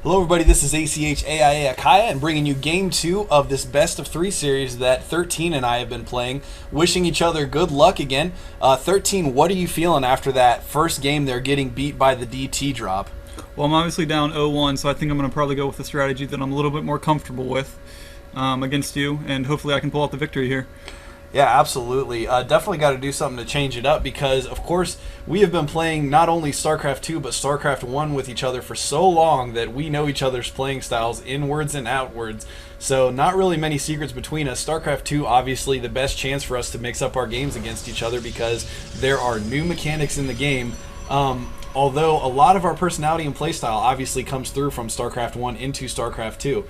Hello everybody, this is Achaia Achaia and bringing you game 2 of this best of 3 series that 13 and I have been playing. Wishing each other good luck again. 13, what are you feeling after that first game there getting beat by the DT drop? Well, I'm obviously down 0-1, so I think I'm going to probably go with the strategy that I'm a little bit more comfortable with against you, and hopefully I can pull out the victory here. Yeah, absolutely. Definitely got to do something to change it up because, of course, we have been playing not only StarCraft 2 but StarCraft 1 with each other for so long that we know each other's playing styles inwards and outwards. So not really many secrets between us. StarCraft 2, obviously, the best chance for us to mix up our games against each other because there are new mechanics in the game. Although a lot of our personality and playstyle obviously comes through from StarCraft 1 into StarCraft 2.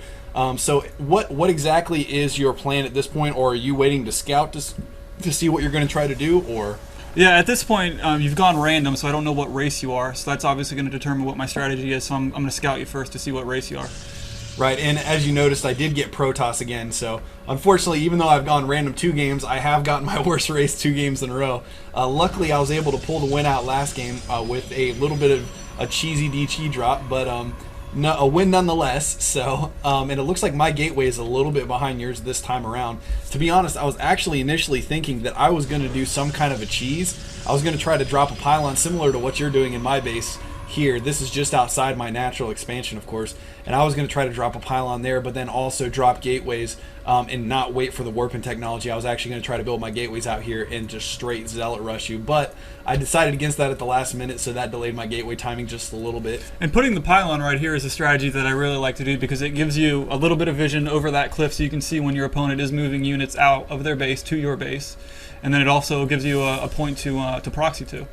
So what exactly is your plan at this point, or are you waiting to scout to see what you're going to try to do, or? Yeah, at this point, you've gone random, so I don't know what race you are, so that's obviously going to determine what my strategy is, so I'm going to scout you first to see what race you are. Right, and as you noticed, I did get Protoss again, so unfortunately, even though I've gone random 2 games, I have gotten my worst race 2 games in a row. Luckily, I was able to pull the win out last game with a little bit of a cheesy DT drop, but a win nonetheless. So, and it looks like my gateway is a little bit behind yours this time around. To be honest, I was actually initially thinking that I was going to do some kind of a cheese. I was going to try to drop a pylon similar to what you're doing in my base here. This is just outside my natural expansion, of course, and I was going to try to drop a pylon there, but then also drop gateways and not wait for the warping technology. I was actually going to try to build my gateways out here and just straight zealot rush you, but I decided against that at the last minute, so that delayed my gateway timing just a little bit. And putting the pylon right here is a strategy that I really like to do because it gives you a little bit of vision over that cliff so you can see when your opponent is moving units out of their base to your base, and then it also gives you a point to proxy to.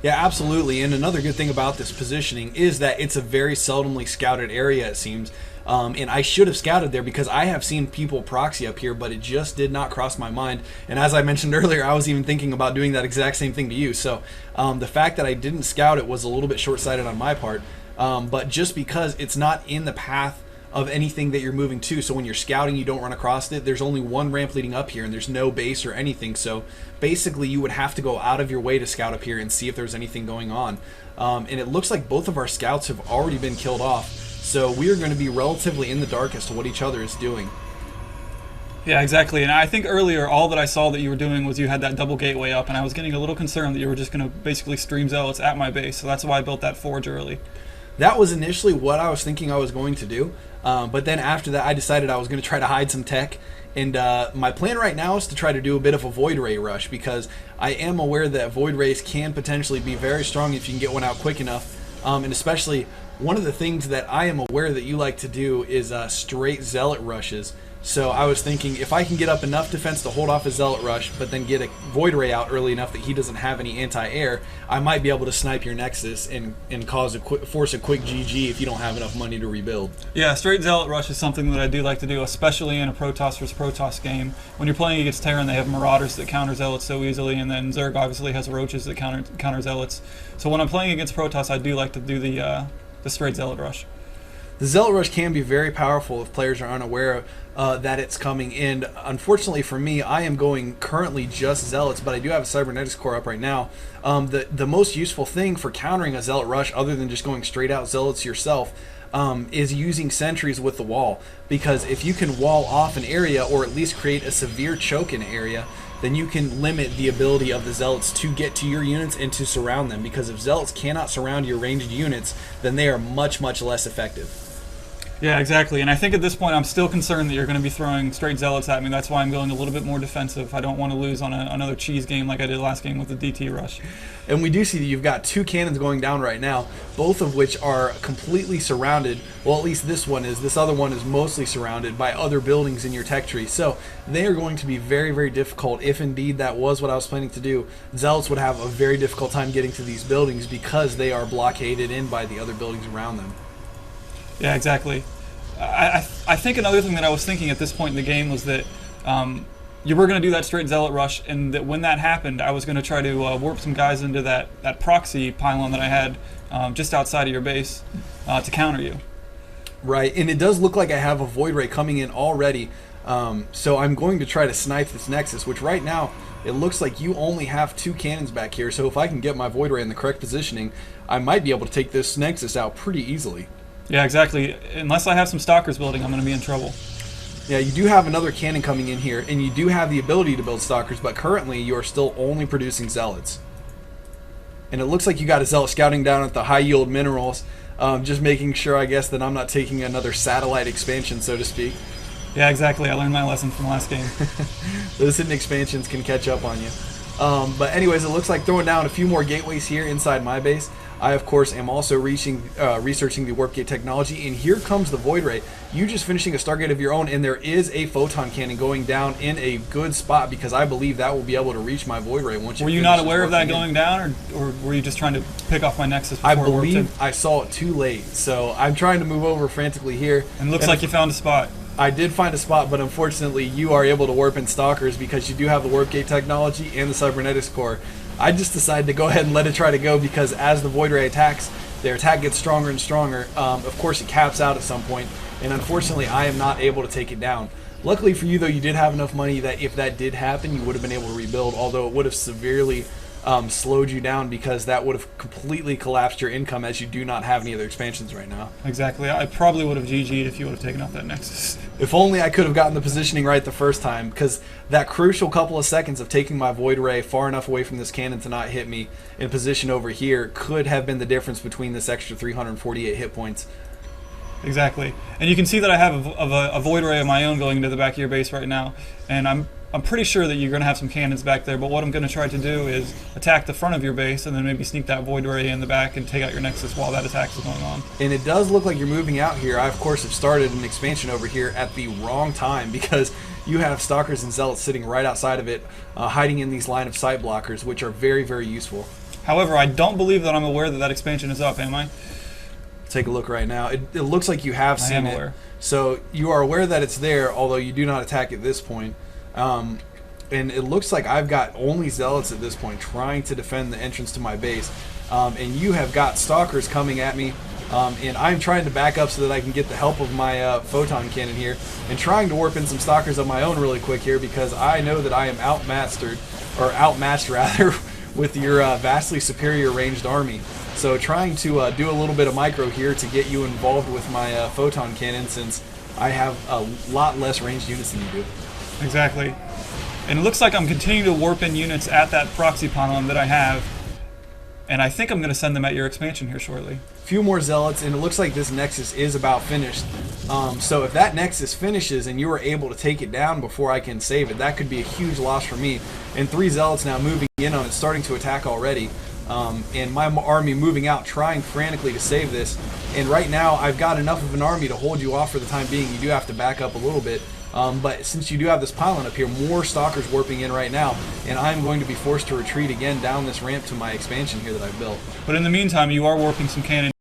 Yeah, absolutely. And another good thing about this positioning is that it's a very seldomly scouted area, it seems. And I should have scouted there because I have seen people proxy up here, but it just did not cross my mind. And as I mentioned earlier, I was even thinking about doing that exact same thing to you. So the fact that I didn't scout it was a little bit short-sighted on my part. But just because it's not in the path of anything that you're moving to, so when you're scouting you don't run across it. There's only one ramp leading up here and there's no base or anything, so basically you would have to go out of your way to scout up here and see if there's anything going on. And it looks like both of our scouts have already been killed off, so we are going to be relatively in the dark as to what each other is doing. Yeah, exactly. And I think earlier all that I saw that you were doing was you had that double gateway up, and I was getting a little concerned that you were just going to basically stream zealots at my base, so that's why I built that forge early. That was initially what I was thinking I was going to do, but then after that I decided I was going to try to hide some tech, and my plan right now is to try to do a bit of a void ray rush because I am aware that void rays can potentially be very strong if you can get one out quick enough, and especially one of the things that I am aware that you like to do is straight zealot rushes. So I was thinking if I can get up enough defense to hold off a zealot rush, but then get a void ray out early enough that he doesn't have any anti-air, I might be able to snipe your nexus and force a quick GG if you don't have enough money to rebuild. Yeah, straight zealot rush is something that I do like to do, especially in a Protoss versus Protoss game. When you're playing against Terran, they have marauders that counter zealots so easily, and then Zerg obviously has roaches that counter zealots. So when I'm playing against Protoss, I do like to do the straight zealot rush. The Zealot Rush can be very powerful if players are unaware that it's coming, and unfortunately for me, I am going currently just Zealots, but I do have a Cybernetics core up right now. The most useful thing for countering a Zealot Rush, other than just going straight out Zealots yourself, is using sentries with the wall, because if you can wall off an area, or at least create a severe choke in an area, then you can limit the ability of the Zealots to get to your units and to surround them, because if Zealots cannot surround your ranged units, then they are much, much less effective. Yeah, exactly. And I think at this point I'm still concerned that you're going to be throwing straight zealots at me. That's why I'm going a little bit more defensive. I don't want to lose on another cheese game like I did last game with the DT rush. And we do see that you've got 2 cannons going down right now, both of which are completely surrounded. Well, at least this one is. This other one is mostly surrounded by other buildings in your tech tree. So they are going to be very, very difficult. If indeed that was what I was planning to do, Zealots would have a very difficult time getting to these buildings because they are blockaded in by the other buildings around them. Yeah, exactly. I think another thing that I was thinking at this point in the game was that you were going to do that straight zealot rush, and that when that happened, I was going to try to warp some guys into that proxy pylon that I had just outside of your base to counter you. Right, and it does look like I have a void ray coming in already, so I'm going to try to snipe this nexus, which right now it looks like you only have 2 cannons back here, so if I can get my void ray in the correct positioning, I might be able to take this nexus out pretty easily. Yeah, exactly. Unless I have some stalkers building, I'm going to be in trouble. Yeah, you do have another cannon coming in here, and you do have the ability to build stalkers, but currently you are still only producing zealots. And it looks like you got a zealot scouting down at the high yield minerals, just making sure, I guess, that I'm not taking another satellite expansion, so to speak. Yeah, exactly. I learned my lesson from last game. Those hidden expansions can catch up on you. But anyways, it looks like throwing down a few more gateways here inside my base. I, of course, am also researching the warp gate technology, and here comes the Void Ray. You just finishing a Stargate of your own, and there is a photon cannon going down in a good spot because I believe that will be able to reach my Void Ray once. Were you not aware of that going down, or were you just trying to pick off my Nexus before I it warped in? believe I saw it too late, so I'm trying to move over frantically here. And it looks like you found a spot. I did find a spot, but unfortunately you are able to warp in stalkers because you do have the warp gate technology and the cybernetics core. I just decided to go ahead and let it try to go because as the Void Ray attacks, their attack gets stronger and stronger. Of course, it caps out at some point, and unfortunately I am not able to take it down. Luckily for you, though, you did have enough money that if that did happen, you would have been able to rebuild, although it would have severely slowed you down because that would have completely collapsed your income as you do not have any other expansions right now. Exactly. I probably would have GG'd if you would have taken off that Nexus. If only I could have gotten the positioning right the first time, because that crucial couple of seconds of taking my Void Ray far enough away from this cannon to not hit me in position over here could have been the difference between this extra 348 hit points. Exactly. And you can see that I have a Void Ray of my own going into the back of your base right now, and I'm pretty sure that you're going to have some cannons back there, but what I'm going to try to do is attack the front of your base and then maybe sneak that Void Ray in the back and take out your Nexus while that attack is going on. And it does look like you're moving out here. I, of course, have started an expansion over here at the wrong time because you have Stalkers and Zealots sitting right outside of it, hiding in these line of sight blockers, which are very, very useful. However, I don't believe that I'm aware that that expansion is up, am I? Take a look right now. It looks like you have seen it. Aware. So you are aware that it's there, although you do not attack at this point. And it looks like I've got only Zealots at this point trying to defend the entrance to my base. And you have got Stalkers coming at me. And I'm trying to back up so that I can get the help of my photon cannon here. And trying to warp in some Stalkers of my own really quick here because I know that I am outmatched rather, with your vastly superior ranged army. So trying to do a little bit of micro here to get you involved with my photon cannon since I have a lot less ranged units than you do. Exactly. And it looks like I'm continuing to warp in units at that proxy pylon that I have. And I think I'm going to send them at your expansion here shortly. A few more Zealots, and it looks like this Nexus is about finished. So if that Nexus finishes and you are able to take it down before I can save it, that could be a huge loss for me. And 3 Zealots now moving in on it, starting to attack already. And my army moving out, trying frantically to save this. And right now, I've got enough of an army to hold you off for the time being. You do have to back up a little bit. But since you do have this pylon up here, more Stalkers warping in right now, and I'm going to be forced to retreat again down this ramp to my expansion here that I've built. But in the meantime, you are warping some cannons